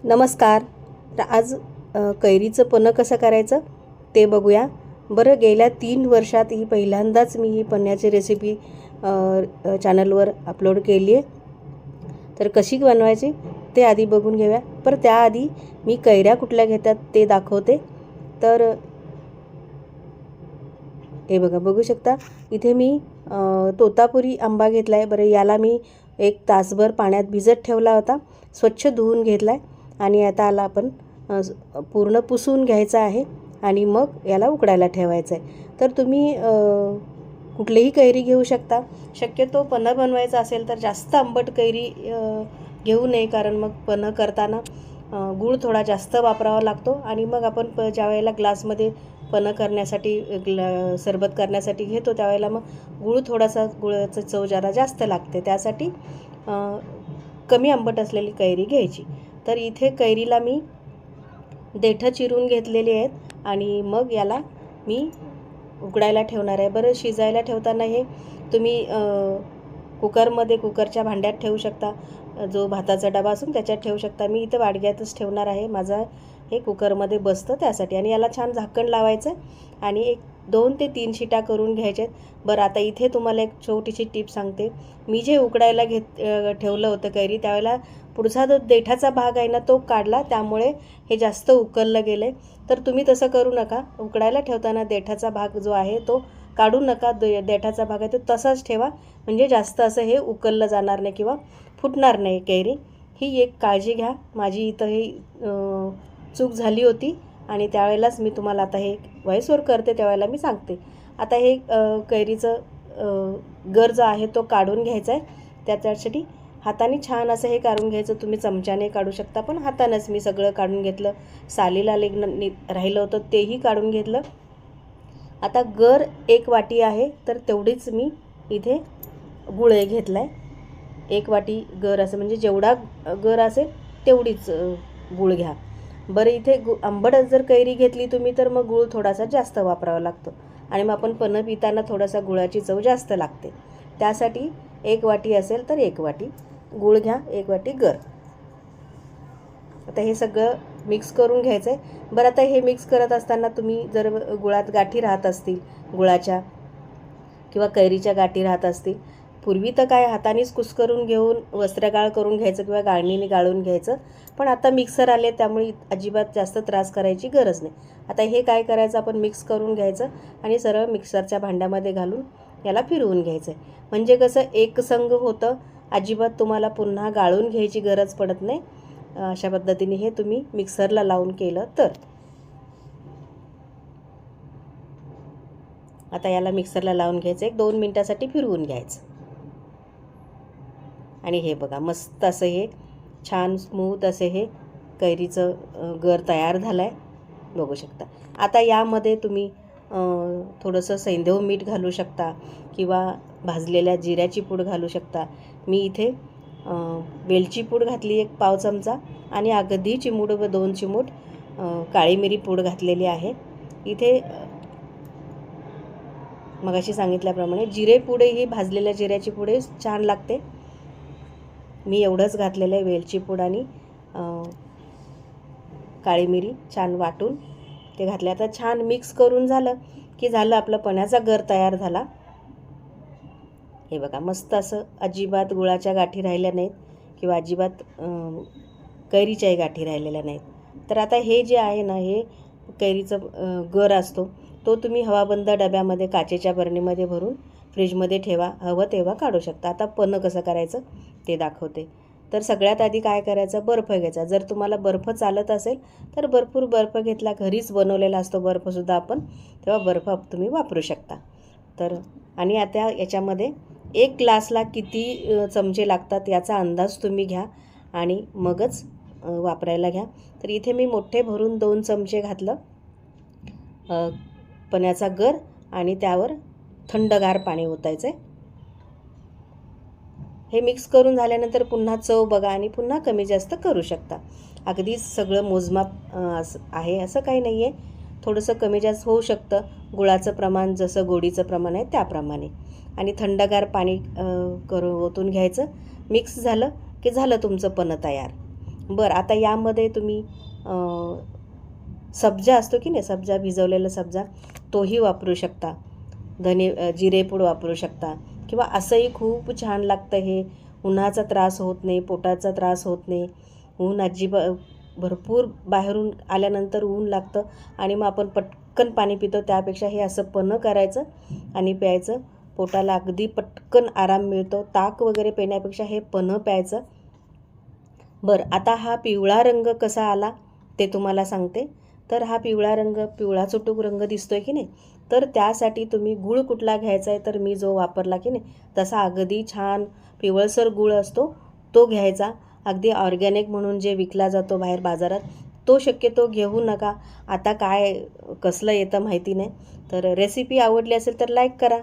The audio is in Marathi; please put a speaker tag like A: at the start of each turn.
A: नमस्कार. तर आज कैरीचं पन्हं कसं करायचं ते बघूया. बरं, गेल्या 3 वर्षात ही पहिल्यांदाच मी ही पन्ह्याची रेसिपी चॅनलवर अपलोड केली आहे. तर कशी बनवायची ते आधी बघून घेऊया. पण त्याआधी मी कैऱ्या कुठल्या घेतात ते दाखवते. तर हे बघा, बघू शकता इथे मी तोतापुरी आंबा घेतला आहे. बरं, याला मी 1 तासभर पाण्यात भिजत ठेवला होता. स्वच्छ धुवून घेतला आहे आणि आता याला आपण पूर्ण पुसून घ्यायचं आहे आणि मग याला उकडायला ठेवायचं आहे. तर तुम्ही कुठलीही कैरी घेऊ शकता. शक्यतो पन्हं बनवायचं असेल तर जास्त आंबट कैरी घेऊ नये, कारण मग पन्हं करताना गूळ थोडा जास्त वापरावा लागतो आणि मग आपण ज्या वेळेला ग्लासमध्ये पन्हं करण्यासाठी सरबत करण्यासाठी घेतो त्यावेळेला मग गुळाचं चव जरा जास्त लागते. त्यासाठी कमी आंबट असलेली कैरी घ्यायची. तर इथे कैरीला मी देठं चिरून घेतलेली आहेत आणि मग याला मी उकडायला ठेवणार आहे. बरं, शिजायला ठेवताना हे तुम्ही कुकरच्या भांड्यात ठेवू शकता. जो भाताचा डबा असून त्याच्यात ठेवू शकता. मी इथं वाडग्यातच ठेवणार आहे. माझा हे कुकरमध्ये बसतं त्यासाठी. आणि याला छान झाकण लावायचं आणि 2 ते 3 शिट्या करून घ्यायच्यात. बरं, आता इथे तुम्हाला एक छोटीशी टिप सांगते. मी जे उकडायला ठेवलं होतं कैरी, त्यावेळेला पुढचा जो देठाचा भाग आहे ना तो काढला, त्यामुळे हे जास्त उकळलं गेलं. तर तुम्ही तसं करू नका. उकडायला ठेवताना देठाचा भाग जो आहे तो काढू नका. देठाचा भाग आहे तो तसाच ठेवा, म्हणजे जास्त असं हे उकळलं जाणार नाही किंवा फुटणार नाही कैरी. ही एक काळजी घ्या. माझी इथं ही चूक झाली होती आणि त्यावेळेलाच मी तुम्हाला आता हे व्हॉइसवर करते, त्यावेळेला मी सांगते. आता हे कैरीचं गर जो आहे तो काढून घ्यायचा आहे. त्याच्यासाठी हाताने छान असं हे काढून घ्यायचं. तुम्ही चमच्याने काढू शकता, पण हातानंच मी सगळं काढून घेतलं. सालीला राहिलं होतं तेही काढून घेतलं. आता गर 1 वाटी आहे, तर तेवढीच मी इथे गुळ घेतला आहे. 1 वाटी गर असं, म्हणजे जेवढा गर असेल तेवढीच गुळ घ्या. बरं, इथे आंबट जर कैरी घेतली तुम्ही तर मग गूळ थोडासा जास्त वापरावा लागतो आणि मग आपण पन्हं पिताना थोडासा गुळाची चव जास्त लागते. त्यासाठी 1 वाटी असेल तर 1 वाटी गूळ घ्या, 1 वाटी गर. आता हे सगळं मिक्स करून घ्यायचं आहे. बरं, आता हे मिक्स करत असताना तुम्ही जर गुळात गाठी राहत असतील, गुळाच्या किंवा कैरीच्या गाठी राहत असतील, पूर्वी तर काय हातानेच कुस्करून घेऊन वस्त्रगाळ करून घ्यायचं किंवा गाळणीने गाळून घ्यायचं. पण आता मिक्सर आले त्यामुळे अजिबात जास्त त्रास करायची गरज नाही. आता हे काय करायचं, आपण मिक्स करून घ्यायचं आणि सरळ मिक्सरच्या भांड्यामध्ये घालून याला फिरवून घ्यायचं आहे. म्हणजे कसं एकसंग होतं, अजिबात तुम्हाला पुन्हा गाळून घ्यायची गरज पडत नाही. अशा पद्धतीने हे तुम्ही मिक्सरला लावून केलं तर. आता याला मिक्सरला लावून घ्यायचं, 1-2 मिनटासाठी फिरवून घ्यायचं. आणि हे बघा, मस्त असं हे छान स्मूथ असे हे कैरीचं गर तयार झालं आहे, बघू शकता. आता यामध्ये तुम्ही थोडंसं सैंधव मीठ घालू शकता किंवा भाजलेल्या जिऱ्याची पूड घालू शकता. मी इथे वेलची पूड घातली 1 पाव चमचा आणि अगदी चिमूट व 2 चिमूट काळी मिरी पूड घातलेली आहे. इथे मगाशी सांगितल्याप्रमाणे जिरे पुडे ही भाजलेल्या जिऱ्याची पुडे छान लागते. मी एवढंच घातलेलं आहे, वेलची पूड आणि काळी मिरी छान वाटून ते घातले. आता छान मिक्स करून झालं की झालं आपलं पन्ह्याचा गर तयार झाला. हे बघा, मस्त असं अजिबात गुळाच्या गाठी राहिल्या नाहीत किंवा अजिबात कैरीच्याही गाठी राहिलेल्या नाहीत. तर आता हे जे आहे ना, हे कैरीचं गर असतो तो तुम्ही हवाबंद डब्यामध्ये काचेच्या बरणीमध्ये भरून फ्रीजमध्ये ठेवा, हवं तेव्हा काढू शकता. आता पन्हं कसं करायचं ते दाखवते. तर सगळ्यात आधी काय करायचं, बर्फ घ्यायचा. जर तुम्हाला बर्फ चालत असेल तर भरपूर बर्फ घेतला, घरीच बनवलेला असतो बर्फसुद्धा आपण, तेव्हा बर्फ तुम्ही वापरू शकता. तर आणि आता याच्यामध्ये 1 ग्लासला किती चमचे लागतात याचा अंदाज तुम्ही घ्या आणि मगच वापरायला घ्या. तर इथे मी मोठे भरून 2 चमचे घातलं पन्ह्याचा गर आणि त्यावर थंडगार पाणी ओतायचं आहे. हे मिक्स करून झाल्यानंतर पुन्हा चव बघा आणि पुन्हा कमी जास्त करू शकता. अगदीच सगळं मोजमाप आहे असं काही नाही आहे. थोडंसं कमी जास्त होऊ शकतं, गुळाचं प्रमाण जसं गोडीचं प्रमाण आहे त्याप्रमाणे. आणि थंडगार पाणी ओतून घ्यायचं. मिक्स झालं की झालं तुमचं पन्हं तयार. बरं, आता यामध्ये तुम्ही सब्जा असतो की नाही, सब्जा, भिजवलेला सब्जा, तोही वापरू शकता. जिरेपूड वापरू शकता. किंवा असंही खूप छान लागतं हे. उन्हाचा त्रास होत नाही, पोटाचा त्रास होत नाही. ऊन भरपूर बाहेरून आल्यानंतर ऊन लागतं आणि मग आपण पटकन पाणी पितो. त्यापेक्षा हे असं पन्हं करायचं आणि प्यायचं. पोटाला अगदी पटकन आराम मिळतो. ताक वगैरे पिण्यापेक्षा हे पन्हं प्यायचं. बरं, आता हा पिवळा रंग कसा आला ते तुम्हाला सांगते. तर हा पिवळा रंग, पिवळा चुटूक रंग दिसतोय की नाही, तर त्यासाठी तुम्ही गूळ कुठला घ्यायचा आहे, तर मी जो वापरला की नाही तसा अगदी छान पिवळसर गूळ असतो तो घ्यायचा. अगदी ऑर्गॅनिक म्हणून जे विकला जातो बाहेर बाजारात, तो शक्यतो घेऊ नका. आता काय कसलं येतं माहिती नाही. तर रेसिपी आवडली असेल तर लाईक करा.